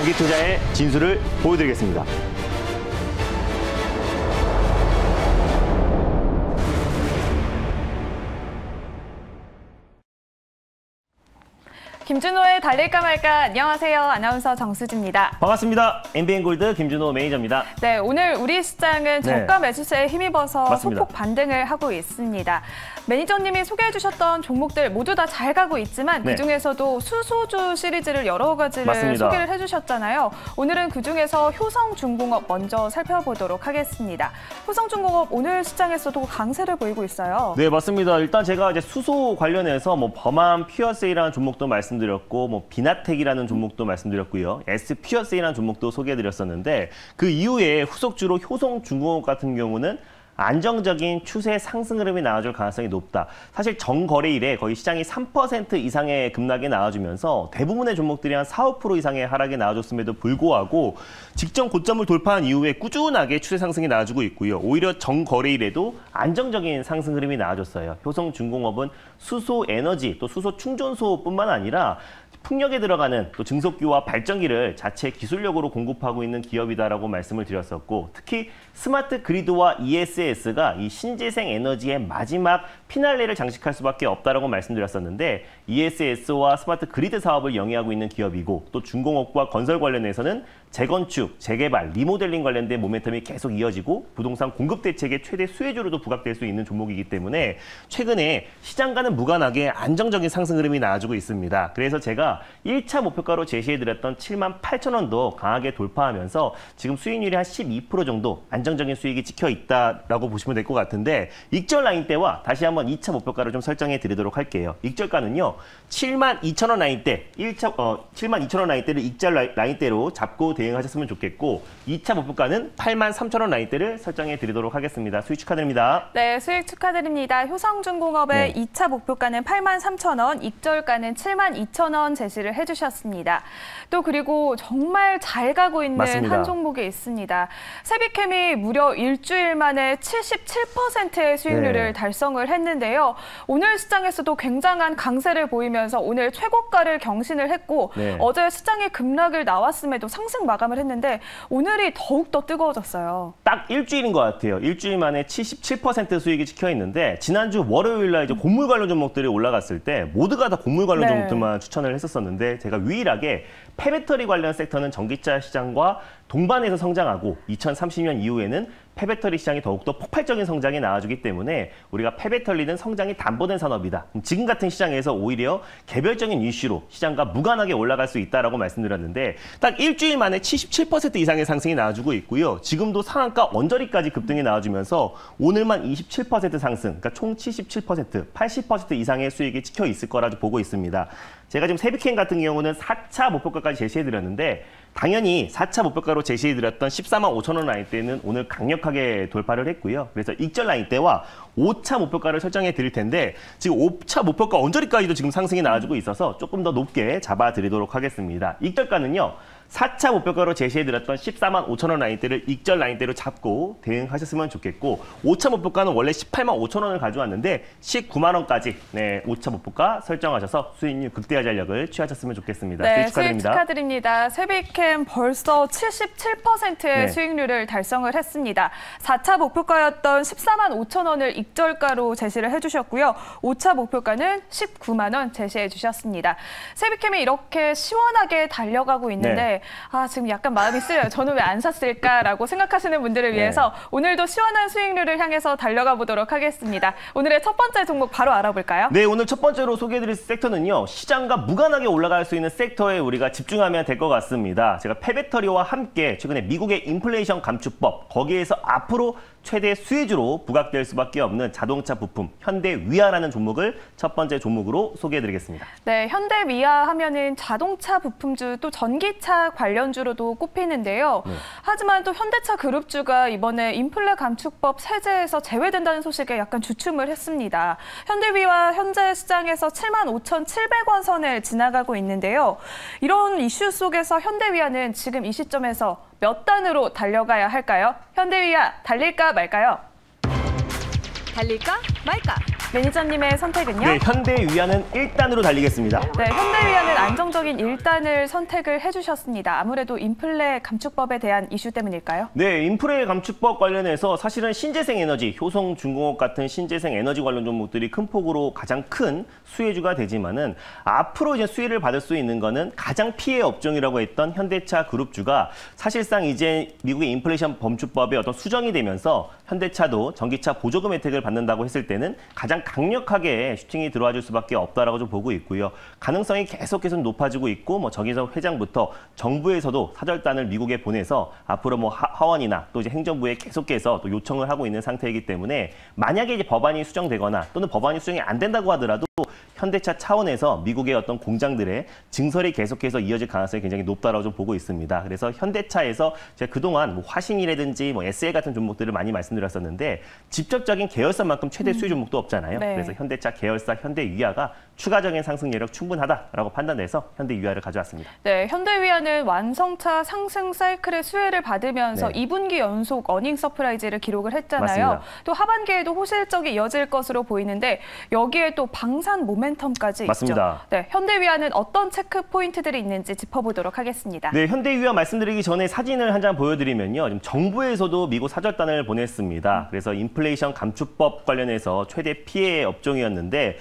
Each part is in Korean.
장기 투자의 진수를 보여드리겠습니다. 김준호의 달릴까 말까. 안녕하세요. 아나운서 정수지입니다. 반갑습니다. MBN골드 김준호 매니저입니다. 네, 오늘 우리 시장은 저가 매수세에 힘입어서 맞습니다. 소폭 반등을 하고 있습니다. 매니저님이 소개해 주셨던 종목들 모두 다 잘 가고 있지만 그중에서도 수소주 시리즈를 여러 가지를 맞습니다. 소개를 해주셨잖아요. 오늘은 그중에서 효성중공업 먼저 살펴보도록 하겠습니다. 효성중공업 오늘 시장에서도 강세를 보이고 있어요. 네, 맞습니다. 일단 제가 이제 수소 관련해서 범한 퓨어세이라는 종목도 말씀드렸고, 비나텍이라는 종목도 말씀드렸고요. S퓨어세이라는 종목도 소개해드렸었는데 그 이후에 후속주로 효성중공업 같은 경우는 안정적인 추세 상승 흐름이 나와줄 가능성이 높다. 사실 정거래일에 거의 시장이 3% 이상의 급락이 나와주면서 대부분의 종목들이 한 4, 5% 이상의 하락이 나와줬음에도 불구하고 직전 고점을 돌파한 이후에 꾸준하게 추세 상승이 나와주고 있고요. 오히려 정거래일에도 안정적인 상승 흐름이 나와줬어요. 효성중공업은 수소 에너지 또 수소 충전소뿐만 아니라 풍력에 들어가는 또 증속기와 발전기를 자체 기술력으로 공급하고 있는 기업이다라고 말씀을 드렸었고, 특히 스마트 그리드와 ESS가 이 신재생 에너지의 마지막 피날레를 장식할 수밖에 없다라고 말씀드렸었는데, ESS와 스마트 그리드 사업을 영위하고 있는 기업이고, 또 중공업과 건설 관련해서는 재건축, 재개발, 리모델링 관련된 모멘텀이 계속 이어지고 부동산 공급 대책의 최대 수혜주로도 부각될 수 있는 종목이기 때문에 최근에 시장과는 무관하게 안정적인 상승 흐름이 나와주고 있습니다. 그래서 제가 1차 목표가로 제시해드렸던 78,000원도 강하게 돌파하면서 지금 수익률이 한 12% 정도 안정적인 수익이 찍혀 있다라고 보시면 될 것 같은데, 익절 라인대와 다시 한번 2차 목표가를 좀 설정해 드리도록 할게요. 익절가는요, 72,000원 라인대, 72,000원 라인대를 익절 라인대로 잡고 대응하셨으면 좋겠고, 2차 목표가는 83,000원 라인대를 설정해 드리도록 하겠습니다. 수익 축하드립니다. 네, 수익 축하드립니다. 효성중공업의 2차 목표가는 83,000원, 익절가는 72,000원 제시를 해주셨습니다. 또 그리고 정말 잘 가고 있는 맞습니다. 한 종목이 있습니다. 세비캠이 무려 일주일 만에 77%의 수익률을 달성을 했는데요. 오늘 시장에서도 굉장한 강세를 보이면서 오늘 최고가를 경신을 했고 어제 시장에 급락을 나왔음에도 상승 마감을 했는데 오늘이 더욱더 뜨거워졌어요. 딱 일주일인 것 같아요. 일주일 만에 77% 수익이 찍혀 있는데, 지난주 월요일 날 이제 곡물 관련 종목들이 올라갔을 때 모두가 다 곡물 관련 종목들만 추천을 했었었는데, 제가 유일하게 폐배터리 관련 섹터는 전기차 시장과 동반해서 성장하고 2030년 이후에는 폐배터리 시장이 더욱더 폭발적인 성장이 나와주기 때문에 우리가 폐배터리는 성장이 담보된 산업이다. 지금 같은 시장에서 오히려 개별적인 이슈로 시장과 무관하게 올라갈 수 있다라고 말씀드렸는데, 딱 일주일 만에 77% 이상의 상승이 나와주고 있고요. 지금도 상한가 언저리까지 급등이 나와주면서 오늘만 27% 상승, 그러니까 총 77%, 80% 이상의 수익이 찍혀 있을 거라 보고 있습니다. 제가 지금 세비캠 같은 경우는 4차 목표가까지 제시해드렸는데, 당연히 4차 목표가로 제시해드렸던 145,000원 라인대는 오늘 강력하게 돌파를 했고요. 그래서 익절 라인대와 5차 목표가를 설정해 드릴 텐데, 지금 5차 목표가 언저리까지도 지금 상승이 나와주고 있어서 조금 더 높게 잡아드리도록 하겠습니다. 익절가는요, 4차 목표가로 제시해드렸던 145,000원 라인대를 익절 라인대로 잡고 대응하셨으면 좋겠고, 5차 목표가는 원래 185,000원을 가져왔는데 19만원까지 5차 목표가 설정하셔서 수익률 극대화 전략을 취하셨으면 좋겠습니다. 네, 수익 축하드립니다. 수익 축하드립니다. 세비캠 벌써 77%의 수익률을 달성을 했습니다. 4차 목표가였던 145,000원을 익절가로 제시를 해주셨고요. 5차 목표가는 19만 원 제시해 주셨습니다. 세비캠이 이렇게 시원하게 달려가고 있는데 지금 약간 마음이 쓰려요. 저는 왜 안 샀을까라고 생각하시는 분들을 위해서 오늘도 시원한 수익률을 향해서 달려가 보도록 하겠습니다. 오늘의 첫 번째 종목 바로 알아볼까요? 네, 오늘 첫 번째로 소개해드릴 섹터는요, 시장과 무관하게 올라갈 수 있는 섹터에 우리가 집중하면 될 것 같습니다. 제가 폐배터리와 함께 최근에 미국의 인플레이션 감축법, 거기에서 앞으로 최대 수혜주로 부각될 수밖에 없는 자동차 부품 현대위아라는 종목을 첫 번째 종목으로 소개해드리겠습니다. 네, 현대위아 하면은 자동차 부품주 또 전기차 관련주로도 꼽히는데요. 하지만 또 현대차 그룹주가 이번에 인플레 감축법 세제에서 제외된다는 소식에 약간 주춤을 했습니다. 현대위아 현재 시장에서 75,700원 선을 지나가고 있는데요. 이런 이슈 속에서 현대위아는 지금 이 시점에서 몇 단으로 달려가야 할까요? 현대위아 달릴까 말까요? 달릴까 말까? 매니저님의 선택은요? 네, 현대위아는 1단으로 달리겠습니다. 네, 현대위아는 안정적인 1단을 선택을 해주셨습니다. 아무래도 인플레 감축법에 대한 이슈 때문일까요? 네, 인플레 감축법 관련해서 사실은 신재생 에너지, 효성중공업 같은 신재생 에너지 관련 종목들이 큰 폭으로 가장 큰 수혜주가 되지만은 앞으로 이제 수혜를 받을 수 있는 거는 가장 피해 업종이라고 했던 현대차 그룹주가 사실상 이제 미국의 인플레이션 감축법에 어떤 수정이 되면서 현대차도 전기차 보조금 혜택을 받는다고 했을 때는 가장 강력하게 슈팅이 들어와 줄 수밖에 없다라고 좀 보고 있고요. 가능성이 계속해서 높아지고 있고 뭐 정의선 회장부터 정부에서도 사절단을 미국에 보내서 앞으로 뭐 하원이나 또 이제 행정부에 계속해서 또 요청을 하고 있는 상태이기 때문에 만약에 이제 법안이 수정되거나 또는 법안이 수정이 안 된다고 하더라도 현대차 차원에서 미국의 어떤 공장들의 증설이 계속해서 이어질 가능성이 굉장히 높다라고 좀 보고 있습니다. 그래서 현대차에서 제가 그동안 뭐 화신이라든지 뭐 SL 같은 종목들을 많이 말씀드렸었는데 직접적인 계열사만큼 최대 수혜 종목도 없잖아요. 네. 그래서 현대차 계열사 현대위아가 추가적인 상승 여력 충분하다라고 판단돼서 현대위아를 가져왔습니다. 네, 현대위아는 완성차 상승 사이클의 수혜를 받으면서 네. 2분기 연속 어닝 서프라이즈를 기록을 했잖아요. 맞습니다. 또 하반기에도 호실적이 이어질 것으로 보이는데 여기에 또 방산 모멘텀까지 맞습니다. 있죠. 네, 현대위아는 어떤 체크 포인트들이 있는지 짚어보도록 하겠습니다. 네, 현대위아 말씀드리기 전에 사진을 한 장 보여드리면요. 지금 정부에서도 미국 사절단을 보냈습니다. 그래서 인플레이션 감축법 관련해서 최대 피해 업종이었는데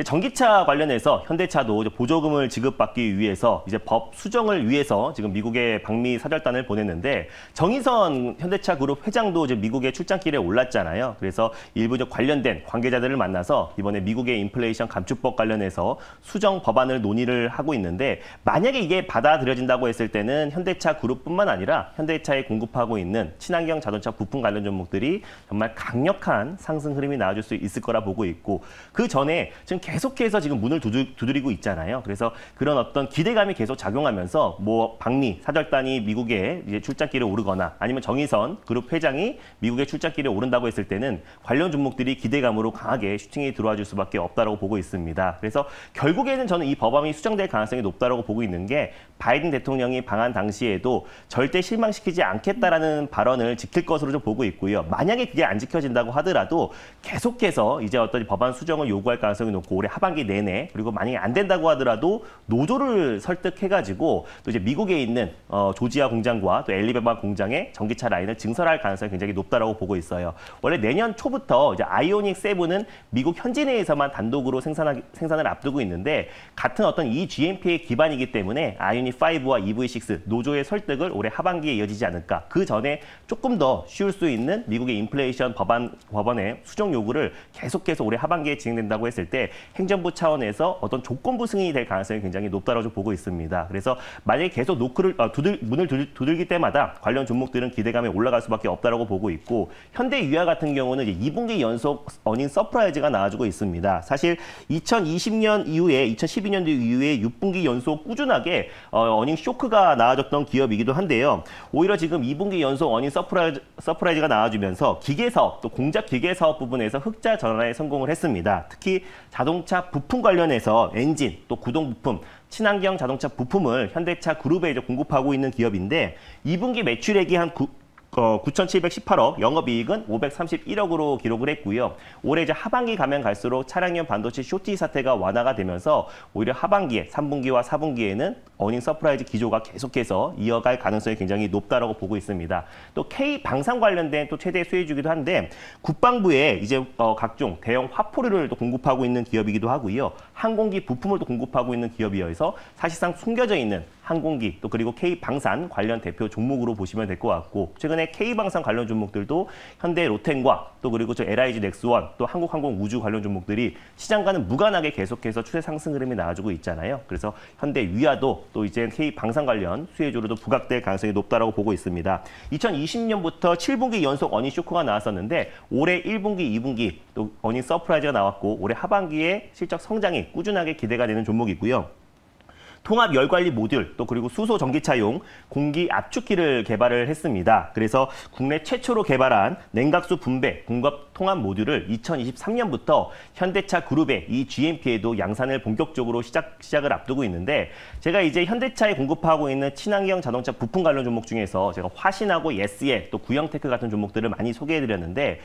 전기차 관련해서 현대차도 보조금을 지급받기 위해서 이제 법 수정을 위해서 지금 미국에 방미 사절단을 보냈는데 정의선 현대차 그룹 회장도 이제 미국에 출장길에 올랐잖아요. 그래서 일부 관련된 관계자들을 만나서 이번에 미국의 인플레이션 감축법 관련해서 수정 법안을 논의를 하고 있는데 만약에 이게 받아들여진다고 했을 때는 현대차 그룹뿐만 아니라 현대차에 공급하고 있는 친환경 자동차 부품 관련 종목들이 정말 강력한 상승 흐름이 나와줄 수 있을 거라 보고 있고 그 전에 지금 계속해서 지금 문을 두드리고 있잖아요. 그래서 그런 어떤 기대감이 계속 작용하면서 뭐 방미 사절단이 미국에 이제 출장길에 오르거나 아니면 정의선 그룹 회장이 미국에 출장길에 오른다고 했을 때는 관련 종목들이 기대감으로 강하게 슈팅이 들어와 줄 수밖에 없다라고 보고 있습니다. 그래서 결국에는 저는 이 법안이 수정될 가능성이 높다라고 보고 있는 게 바이든 대통령이 방한 당시에도 절대 실망시키지 않겠다라는 발언을 지킬 것으로 좀 보고 있고요. 만약에 그게 안 지켜진다고 하더라도 계속해서 이제 어떤 법안 수정을 요구할 가능성이 높고 올해 하반기 내내 그리고 만약에 안 된다고 하더라도 노조를 설득해가지고 또 이제 미국에 있는 조지아 공장과 또 엘리베마 공장의 전기차 라인을 증설할 가능성이 굉장히 높다라고 보고 있어요. 원래 내년 초부터 이제 아이오닉 7은 미국 현지 내에서만 단독으로 생산을 앞두고 있는데 같은 어떤 이 GMP의 기반이기 때문에 아이오닉 5와 EV6 노조의 설득을 올해 하반기에 이어지지 않을까. 그 전에 조금 더 쉬울 수 있는 미국의 인플레이션 법안의 수정 요구를 계속해서 올해 하반기에 진행된다고 했을 때 행정부 차원에서 어떤 조건부 승인이 될 가능성이 굉장히 높다고 보고 있습니다. 그래서 만약에 계속 문을 두들길 때마다 관련 종목들은 기대감이 올라갈 수밖에 없다고 보고 있고 현대위아 같은 경우는 이제 2분기 연속 어닝 서프라이즈가 나와주고 있습니다. 사실 2020년 이후에 2012년도 이후에 6분기 연속 꾸준하게 어닝 쇼크가 나와줬던 기업이기도 한데요. 오히려 지금 2분기 연속 어닝 서프라이즈가 나와주면서 기계사업 또 공작 기계사업 부분에서 흑자 전환에 성공을 했습니다. 특히 자동차 부품 관련해서 엔진, 또 구동 부품, 친환경 자동차 부품을 현대차 그룹에 이제 공급하고 있는 기업인데 2분기 매출액이 한 9,718억, 영업이익은 531억으로 기록을 했고요. 올해 이제 하반기 가면 갈수록 차량용 반도체 쇼티 사태가 완화가 되면서 오히려 하반기에 3분기와 4분기에는 어닝 서프라이즈 기조가 계속해서 이어갈 가능성이 굉장히 높다라고 보고 있습니다. 또 K 방산 관련된 또 최대 수혜주기도 한데 국방부에 이제 각종 대형 화포류를 또 공급하고 있는 기업이기도 하고요. 항공기 부품을 또 공급하고 있는 기업이어서 사실상 숨겨져 있는 항공기 또 그리고 K방산 관련 대표 종목으로 보시면 될 것 같고 최근에 K방산 관련 종목들도 현대 로텐과 또 그리고 LIG 넥스원 또 한국항공우주 관련 종목들이 시장과는 무관하게 계속해서 추세 상승 흐름이 나와주고 있잖아요. 그래서 현대위아도 또 이제 K방산 관련 수혜주로도 부각될 가능성이 높다라고 보고 있습니다. 2020년부터 7분기 연속 어닝 쇼크가 나왔었는데 올해 1분기, 2분기 또 어닝 서프라이즈가 나왔고 올해 하반기에 실적 성장이 꾸준하게 기대가 되는 종목이고요. 통합 열관리 모듈 또 그리고 수소 전기차용 공기 압축기를 개발을 했습니다. 그래서 국내 최초로 개발한 냉각수 분배 공급 통합 모듈을 2023년부터 현대차 그룹의 이 GMP에도 양산을 본격적으로 시작을 앞두고 있는데 제가 이제 현대차에 공급하고 있는 친환경 자동차 부품 관련 종목 중에서 제가 화신하고 예스에 또 구형테크 같은 종목들을 많이 소개해드렸는데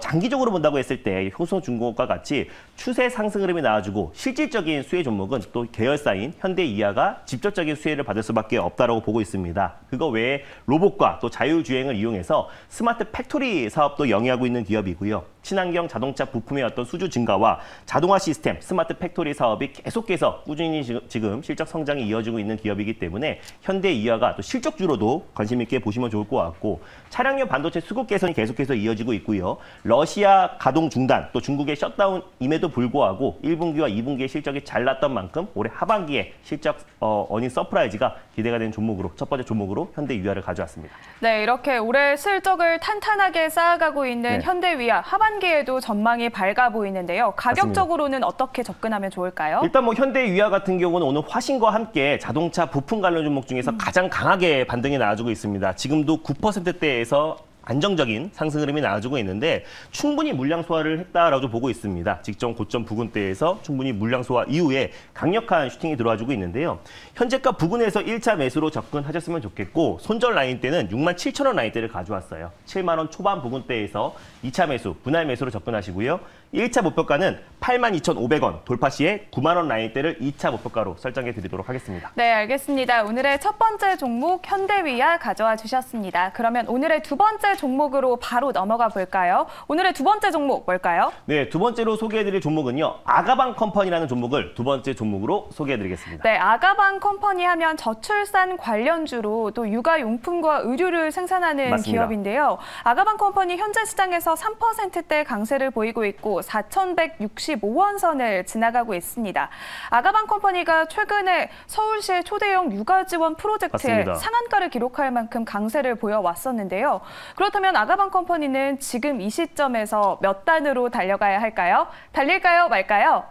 장기적으로 본다고 했을 때 효성중공업과 같이 추세 상승 흐름이 나와주고 실질적인 수혜 종목은 또 계열사인 현대이하가 직접적인 수혜를 받을 수밖에 없다라고 보고 있습니다. 그거 외에 로봇과 또 자율주행을 이용해서 스마트 팩토리 사업도 영위하고 있는 기업이고요. 친환경 자동차 부품의 어떤 수주 증가와 자동화 시스템, 스마트 팩토리 사업이 계속해서 꾸준히 지금 실적 성장이 이어지고 있는 기업이기 때문에 현대이하가 또 실적주로도 관심 있게 보시면 좋을 것 같고 차량용 반도체 수급 개선이 계속해서 이어지고 있고요. 러시아 가동 중단, 또 중국의 셧다운임에도 불구하고 1분기와 2분기의 실적이 잘 났던 만큼 올해 하반기에 실적 어닝 서프라이즈가 기대가 되는 종목으로 첫 번째 종목으로 현대위아를 가져왔습니다. 네, 이렇게 올해 실적을 탄탄하게 쌓아가고 있는 네. 현대위아 하반기에도 전망이 밝아 보이는데요. 가격적으로는 어떻게 접근하면 좋을까요? 일단 뭐 현대위아 같은 경우는 오늘 화신과 함께 자동차 부품 관련 종목 중에서 가장 강하게 반등이 나와주고 있습니다. 지금도 9%대에서 안정적인 상승 흐름이 나와주고 있는데 충분히 물량 소화를 했다라고 보고 있습니다. 직전 고점 부근대에서 충분히 물량 소화 이후에 강력한 슈팅이 들어와주고 있는데요. 현재가 부근에서 1차 매수로 접근하셨으면 좋겠고 손절 라인 때는 67,000원 라인대를 가져왔어요. 7만 원 초반 부근대에서 2차 매수, 분할 매수로 접근하시고요. 1차 목표가는 82,500원, 돌파 시에 9만 원 라인대를 2차 목표가로 설정해 드리도록 하겠습니다. 네, 알겠습니다. 오늘의 첫 번째 종목 현대위아 가져와 주셨습니다. 그러면 오늘의 두 번째 종목으로 바로 넘어가 볼까요? 오늘의 두 번째 종목 뭘까요? 네, 두 번째로 소개해드릴 종목은요. 아가방 컴퍼니라는 종목을 두 번째 종목으로 소개해드리겠습니다. 네, 아가방 컴퍼니 하면 저출산 관련주로 또 육아용품과 의류를 생산하는 맞습니다. 기업인데요. 아가방 컴퍼니 현재 시장에서 3%대 강세를 보이고 있고 4,165원 선을 지나가고 있습니다. 아가방 컴퍼니가 최근에 서울시의 초대형 육아 지원 프로젝트에 맞습니다. 상한가를 기록할 만큼 강세를 보여왔었는데요. 그렇다면 아가방 컴퍼니는 지금 이 시점에서 몇 단으로 달려가야 할까요? 달릴까요, 말까요?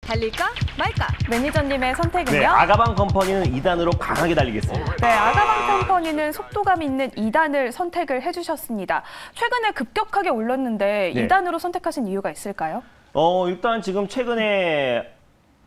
달릴까 말까? 매니저님의 선택은요? 네, 아가방 컴퍼니는 2단으로 강하게 달리겠습니다. 네, 아가방 컴퍼니는 속도감 있는 2단을 선택을 해주셨습니다. 최근에 급격하게 올랐는데 네. 2단으로 선택하신 이유가 있을까요? 일단 지금 최근에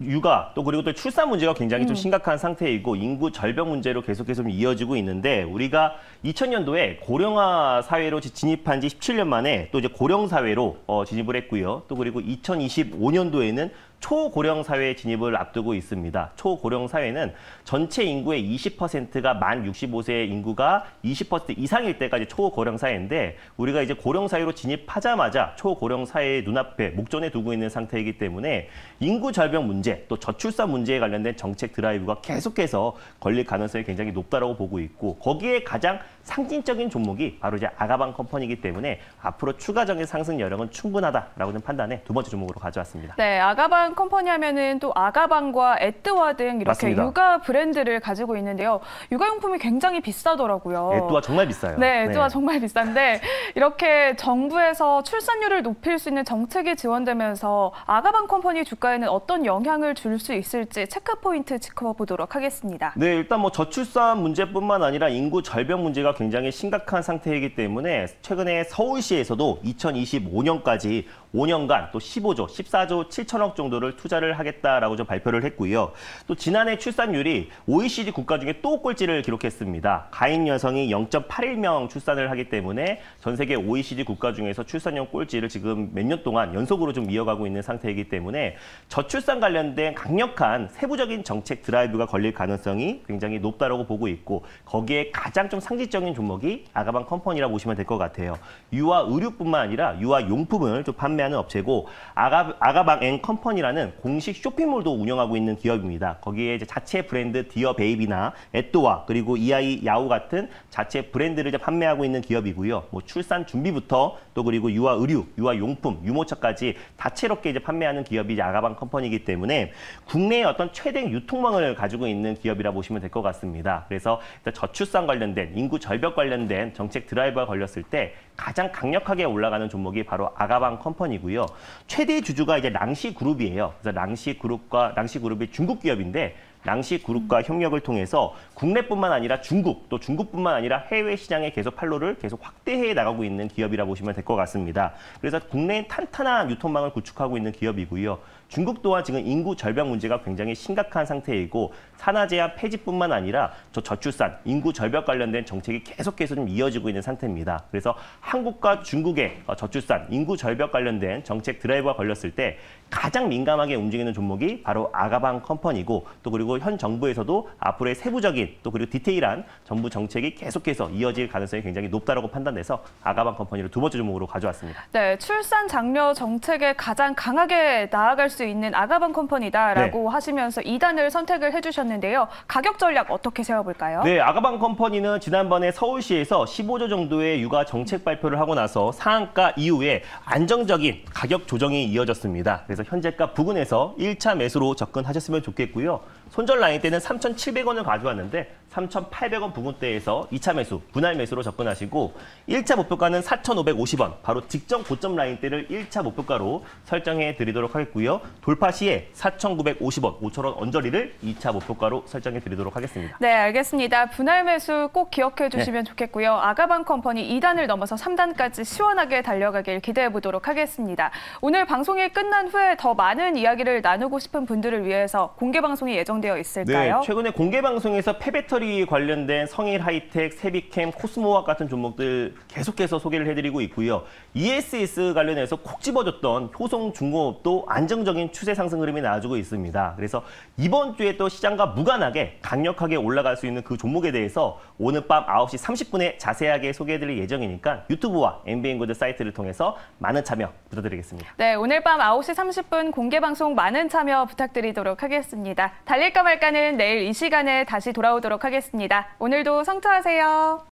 육아 또 그리고 또 출산 문제가 굉장히 좀 심각한 상태이고 인구 절벽 문제로 계속해서 좀 이어지고 있는데 우리가 2000년도에 고령화 사회로 진입한 지 17년 만에 또 이제 고령 사회로 진입을 했고요. 또 그리고 2025년도에는 초고령 사회에 진입을 앞두고 있습니다. 초고령 사회는 전체 인구의 20%가 만 65세 인구가 20% 이상일 때까지 초고령 사회인데 우리가 이제 고령 사회로 진입하자마자 초고령 사회의 눈앞에 목전에 두고 있는 상태이기 때문에 인구 절벽 문제 또 저출산 문제에 관련된 정책 드라이브가 계속해서 걸릴 가능성이 굉장히 높다라고 보고 있고 거기에 가장 상징적인 종목이 바로 이제 아가방 컴퍼니이기 때문에 앞으로 추가적인 상승 여력은 충분하다라고 는 판단에 두 번째 종목으로 가져왔습니다. 네, 아가방 컴퍼니 하면은 또 아가방과 에뚜아 등 이렇게 맞습니다. 육아 브랜드를 가지고 있는데요. 육아용품이 굉장히 비싸더라고요. 에뚜아 정말 비싸요. 네, 에뚜아 정말 비싼데 이렇게 정부에서 출산율을 높일 수 있는 정책이 지원되면서 아가방 컴퍼니 주가에는 어떤 영향을 줄 수 있을지 체크포인트 짚어보도록 하겠습니다. 네, 일단 뭐 저출산 문제뿐만 아니라 인구 절벽 문제가 굉장히 심각한 상태이기 때문에 최근에 서울시에서도 2025년까지 5년간 또 15조, 14조 7천억 정도를 투자를 하겠다라고 좀 발표를 했고요. 또 지난해 출산율이 OECD 국가 중에 또 꼴찌를 기록했습니다. 가임 여성이 0.81명 출산을 하기 때문에 전 세계 OECD 국가 중에서 출산율 꼴찌를 지금 몇 년 동안 연속으로 좀 이어가고 있는 상태이기 때문에 저출산 관련된 강력한 세부적인 정책 드라이브가 걸릴 가능성이 굉장히 높다라고 보고 있고 거기에 가장 좀 상징적인 종목이 아가방 컴퍼니라고 보시면 될 것 같아요. 유아 의류뿐만 아니라 유아 용품을 좀 판매하는 업체고 아가방 앤 컴퍼니라는 공식 쇼핑몰도 운영하고 있는 기업입니다. 거기에 이제 자체 브랜드 디어 베이비나 에뚜아 그리고 이아이 야후 같은 자체 브랜드를 이제 판매하고 있는 기업이고요. 뭐 출산 준비부터 또 그리고 유아 의류, 유아 용품, 유모차까지 다채롭게 이제 판매하는 기업이 이제 아가방 컴퍼니이기 때문에 국내의 어떤 최대 유통망을 가지고 있는 기업이라 보시면 될 것 같습니다. 그래서 일단 저출산 관련된 인구 절벽 관련된 정책 드라이버가 걸렸을 때 가장 강력하게 올라가는 종목이 바로 아가방 컴퍼니고요. 최대 주주가 이제 랑시 그룹이에요. 그래서 랑시 그룹이 중국 기업인데 랑시 그룹과 협력을 통해서 국내뿐만 아니라 중국, 또 중국뿐만 아니라 해외 시장의 계속 판로를 계속 확대해 나가고 있는 기업이라 보시면 될 것 같습니다. 그래서 국내에 탄탄한 유통망을 구축하고 있는 기업이고요. 중국 또한 지금 인구 절벽 문제가 굉장히 심각한 상태이고 산하 제한 폐지뿐만 아니라 저출산, 인구 절벽 관련된 정책이 계속해서 좀 이어지고 있는 상태입니다. 그래서 한국과 중국의 저출산, 인구 절벽 관련된 정책 드라이버가 걸렸을 때 가장 민감하게 움직이는 종목이 바로 아가방 컴퍼니고 또 그리고 현 정부에서도 앞으로의 세부적인 또 그리고 디테일한 정부 정책이 계속해서 이어질 가능성이 굉장히 높다라고 판단돼서 아가방 컴퍼니를 두 번째 종목으로 가져왔습니다. 네, 출산 장려 정책에 가장 강하게 나아갈 수 있는 아가방 컴퍼니다라고 하시면서 2단을 선택을 해주셨는데요. 가격 전략 어떻게 세워볼까요? 네, 아가방 컴퍼니는 지난번에 서울시에서 15조 정도의 육아 정책 발표를 하고 나서 상한가 이후에 안정적인 가격 조정이 이어졌습니다. 그래서 현재가 부근에서 1차 매수로 접근하셨으면 좋겠고요. 손절 라인 때는 3,700원을 가져왔는데 3,800원 부근대에서 2차 매수, 분할 매수로 접근하시고 1차 목표가는 4,550원, 바로 직전 고점 라인대를 1차 목표가로 설정해 드리도록 하겠고요. 돌파 시에 4,950원, 5,000원 언저리를 2차 목표가로 설정해 드리도록 하겠습니다. 네, 알겠습니다. 분할 매수 꼭 기억해 주시면 좋겠고요. 아가방 컴퍼니 2단을 넘어서 3단까지 시원하게 달려가길 기대해 보도록 하겠습니다. 오늘 방송이 끝난 후에 더 많은 이야기를 나누고 싶은 분들을 위해서 공개 방송이 예정되어 있을까요? 네, 최근에 공개 방송에서 폐배터리 관련된 성일 하이텍, 세비캠, 코스모학 같은 종목들 계속해서 소개를 해드리고 있고요. ESS 관련해서 콕 집어줬던 효성 중공업도 안정적인 추세 상승 흐름이 나와주고 있습니다. 그래서 이번 주에 또 시장과 무관하게 강력하게 올라갈 수 있는 그 종목에 대해서 오늘 밤 9시 30분에 자세하게 소개해드릴 예정이니까 유튜브와 MBN고드 사이트를 통해서 많은 참여 부탁드리겠습니다. 네, 오늘 밤 9시 30분 공개 방송 많은 참여 부탁드리도록 하겠습니다. 달릴까 말까는 내일 이 시간에 다시 돌아오도록 하겠습니다. 오늘도 성투하세요.